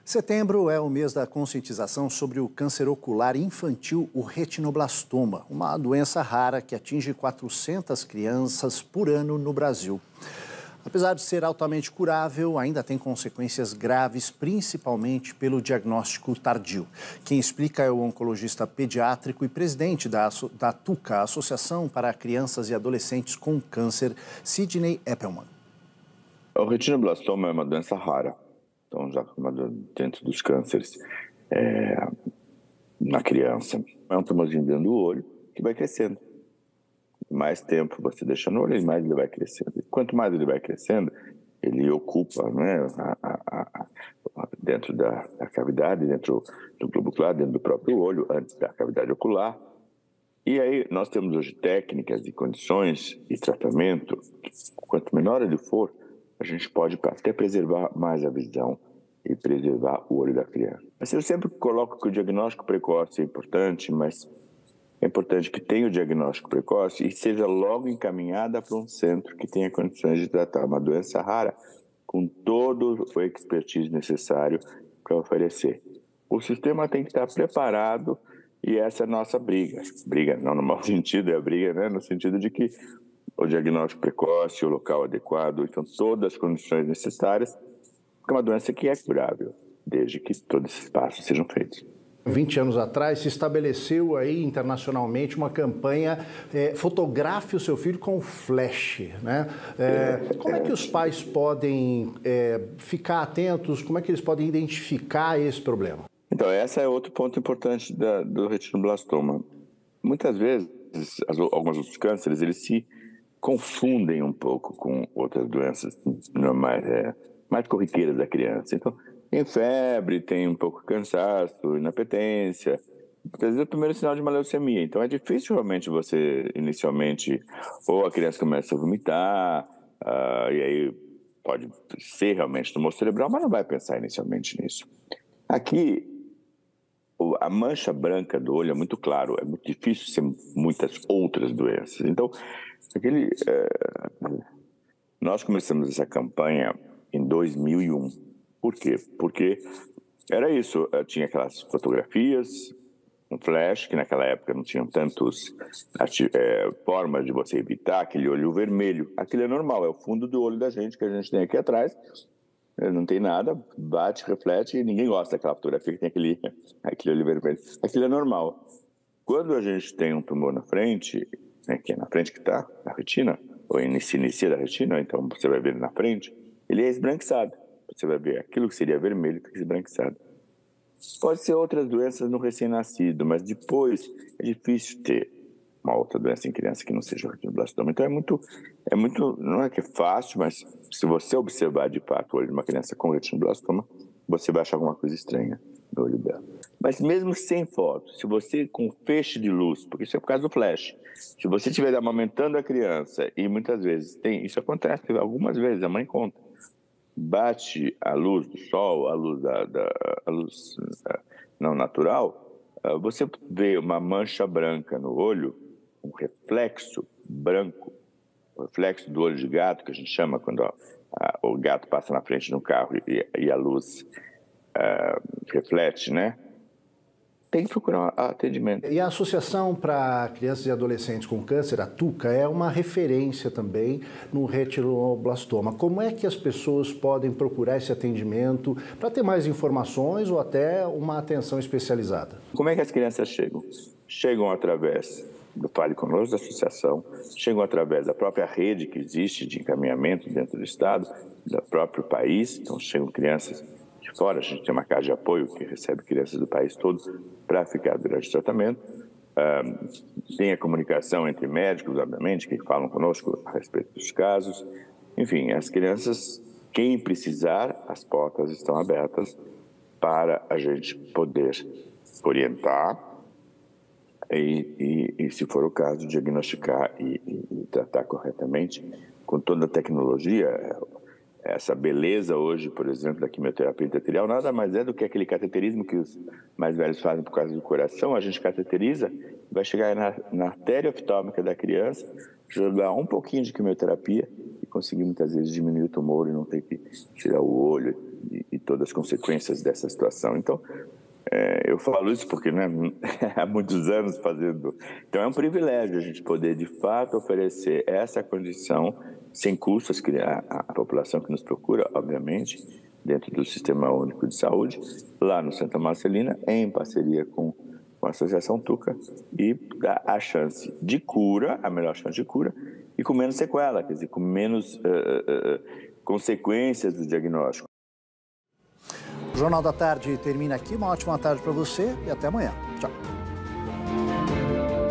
Setembro é o mês da conscientização sobre o câncer ocular infantil, o retinoblastoma, uma doença rara que atinge 400 crianças por ano no Brasil. Apesar de ser altamente curável, ainda tem consequências graves, principalmente pelo diagnóstico tardio. Quem explica é o oncologista pediátrico e presidente da TUCA, Associação para Crianças e Adolescentes com Câncer, Sidney Eppelman. O retinoblastoma é uma doença rara, então já dentro dos cânceres na criança. É um tumorzinho dentro do olho que vai crescendo. Mais tempo você deixa no olho, mais ele vai crescendo. E quanto mais ele vai crescendo, ele ocupa, né, dentro da cavidade, dentro do globo ocular, dentro do próprio olho, antes da cavidade ocular. E aí nós temos hoje técnicas e condições e tratamento, quanto menor ele for, a gente pode até preservar mais a visão e preservar o olho da criança. Mas eu sempre coloco que o diagnóstico precoce é importante, mas é importante que tenha o diagnóstico precoce e seja logo encaminhada para um centro que tenha condições de tratar uma doença rara com todo o expertise necessário para oferecer. O sistema tem que estar preparado e essa é a nossa briga. Briga não no mau sentido, é a briga, né, no sentido de que o diagnóstico precoce, o local adequado, então todas as condições necessárias, porque é uma doença que é curável, desde que todos esses passos sejam feitos. 20 anos atrás, se estabeleceu aí internacionalmente uma campanha fotografe o seu filho com flash, né? Como é que os pais podem ficar atentos, como é que eles podem identificar esse problema? Então, esse é outro ponto importante do retinoblastoma. Muitas vezes, alguns outros cânceres, eles se confundem um pouco com outras doenças normais, mais corriqueiras da criança. Então, tem febre, tem um pouco de cansaço, inapetência. Às vezes é o primeiro sinal de uma leucemia. Então, é difícil realmente você, inicialmente, ou a criança começa a vomitar, e aí pode ser realmente tumor cerebral, mas não vai pensar inicialmente nisso. Aqui, a mancha branca do olho é muito claro, é muito difícil ser muitas outras doenças. Então, nós começamos essa campanha em 2001. Por quê? Porque era isso, tinha aquelas fotografias, um flash, que naquela época não tinham tantas formas de você evitar aquele olho vermelho. Aquilo é normal, é o fundo do olho da gente que a gente tem aqui atrás, não tem nada, bate, reflete e ninguém gosta daquela fotografia que tem aquele olho vermelho. Aquilo é normal. Quando a gente tem um tumor na frente, né, que é na frente que está, na retina, ou se inicia da retina, então você vai ver ele na frente, ele é esbranquiçado. Você vai ver aquilo que seria vermelho, fica esbranquiçado. Pode ser outras doenças no recém-nascido, mas depois é difícil ter uma outra doença em criança que não seja o retinoblastoma. Então é muito, não é que é fácil, mas se você observar de fato o olho de uma criança com retinoblastoma, você vai achar alguma coisa estranha no olho dela. Mas mesmo sem foto, se você com feixe de luz, porque isso é por causa do flash, se você estiver amamentando a criança, e muitas vezes isso acontece, algumas vezes a mãe conta, bate a luz do sol, a luz não natural, você vê uma mancha branca no olho, um reflexo branco, o reflexo do olho de gato, que a gente chama quando o gato passa na frente de um carro e a luz reflete, né? Tem que procurar atendimento. E a Associação para Crianças e Adolescentes com Câncer, a TUCA, é uma referência também no retinoblastoma. Como é que as pessoas podem procurar esse atendimento para ter mais informações ou até uma atenção especializada? Como é que as crianças chegam? Chegam através do Fale Conosco da Associação, chegam através da própria rede que existe de encaminhamento dentro do Estado, do próprio país, então chegam crianças de fora, a gente tem uma casa de apoio que recebe crianças do país todo para ficar durante o tratamento. Tem a comunicação entre médicos, obviamente, que falam conosco a respeito dos casos. Enfim, as crianças, quem precisar, as portas estão abertas para a gente poder orientar e se for o caso, diagnosticar e tratar corretamente com toda a tecnologia. Essa beleza hoje, por exemplo, da quimioterapia intraarterial, nada mais é do que aquele cateterismo que os mais velhos fazem por causa do coração. A gente cateteriza, vai chegar na artéria oftálmica da criança, jogar um pouquinho de quimioterapia e conseguir muitas vezes diminuir o tumor e não ter que tirar o olho e todas as consequências dessa situação. Então, eu falo isso porque, né, há muitos anos fazendo. Então, é um privilégio a gente poder, de fato, oferecer essa condição sem custo à população que nos procura, obviamente, dentro do Sistema Único de Saúde, lá no Santa Marcelina, em parceria com a Associação Tuca, e dar a chance de cura, a melhor chance de cura, e com menos sequela, quer dizer, com menos consequências do diagnóstico. O Jornal da Tarde termina aqui. Uma ótima tarde para você e até amanhã.